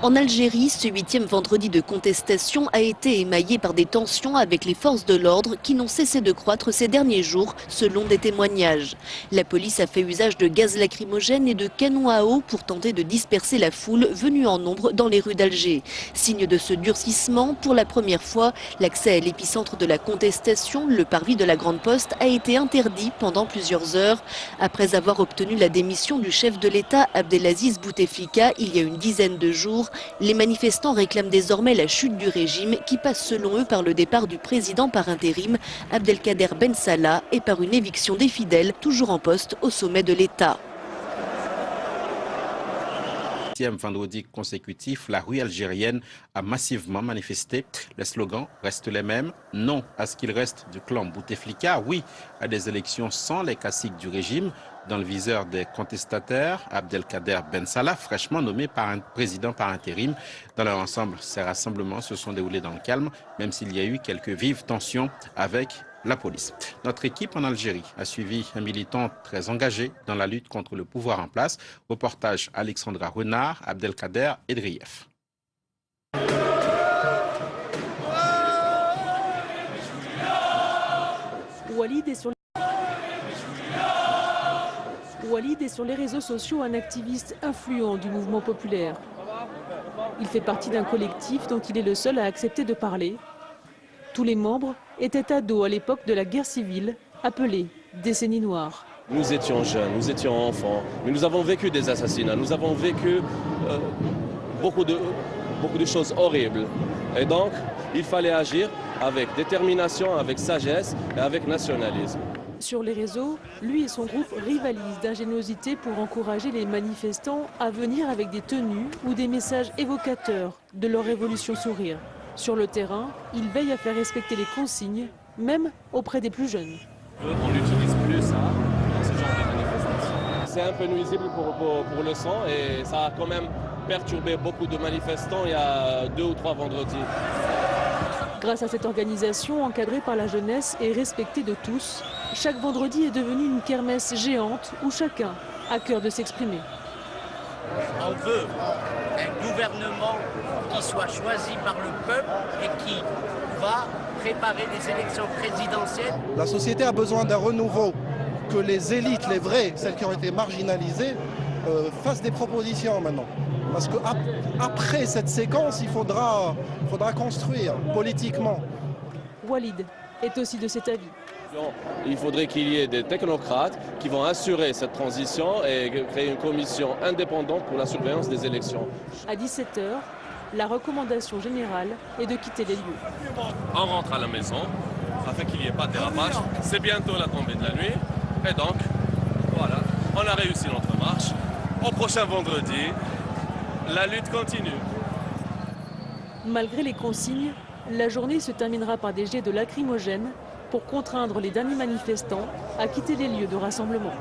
En Algérie, ce 8e vendredi de contestation a été émaillé par des tensions avec les forces de l'ordre qui n'ont cessé de croître ces derniers jours, selon des témoignages. La police a fait usage de gaz lacrymogène et de canons à eau pour tenter de disperser la foule venue en nombre dans les rues d'Alger. Signe de ce durcissement, pour la première fois, l'accès à l'épicentre de la contestation, le parvis de la Grande Poste, a été interdit pendant plusieurs heures. Après avoir obtenu la démission du chef de l'État, Abdelaziz Bouteflika, il y a une dizaine de jours, les manifestants réclament désormais la chute du régime qui passe selon eux par le départ du président par intérim Abdelkader Ben Salah et par une éviction des fidèles toujours en poste au sommet de l'État. Vendredi consécutif, la rue algérienne a massivement manifesté. Les slogans restent les mêmes. Non à ce qu'il reste du clan Bouteflika. Oui à des élections sans les caciques du régime. Dans le viseur des contestataires, Abdelkader Ben Salah, fraîchement nommé président par intérim. Dans leur ensemble, ces rassemblements se sont déroulés dans le calme, même s'il y a eu quelques vives tensions avec la police. Notre équipe en Algérie a suivi un militant très engagé dans la lutte contre le pouvoir en place. Reportage Alexandra Renard, Abdelkader Edrief. Walid est sur les réseaux sociaux un activiste influent du mouvement populaire. Il fait partie d'un collectif dont il est le seul à accepter de parler. Tous les membres étaient ados à l'époque de la guerre civile, appelée décennie noire. Nous étions jeunes, nous étions enfants, mais nous avons vécu des assassinats, nous avons vécu beaucoup de choses horribles. Et donc, il fallait agir avec détermination, avec sagesse et avec nationalisme. Sur les réseaux, lui et son groupe rivalisent d'ingéniosité pour encourager les manifestants à venir avec des tenues ou des messages évocateurs de leur révolution sourire. Sur le terrain, il veille à faire respecter les consignes, même auprès des plus jeunes. On n'utilise plus ça dans ce genre de manifestation. C'est un peu nuisible pour le sang et ça a quand même perturbé beaucoup de manifestants il y a 2 ou 3 vendredis. Grâce à cette organisation encadrée par la jeunesse et respectée de tous, chaque vendredi est devenu une kermesse géante où chacun a cœur de s'exprimer. On veut un gouvernement qui soit choisi par le peuple et qui va préparer des élections présidentielles. La société a besoin d'un renouveau, que les élites, les vraies, celles qui ont été marginalisées, fassent des propositions maintenant. Parce qu'après cette séquence, il faudra construire politiquement. Walid est aussi de cet avis. Il faudrait qu'il y ait des technocrates qui vont assurer cette transition et créer une commission indépendante pour la surveillance des élections. À 17 h, la recommandation générale est de quitter les lieux. On rentre à la maison afin qu'il n'y ait pas de dérapage. C'est bientôt la tombée de la nuit. Et donc, voilà, on a réussi notre marche. Au prochain vendredi, la lutte continue. Malgré les consignes, la journée se terminera par des jets de lacrymogènes pour contraindre les derniers manifestants à quitter les lieux de rassemblement.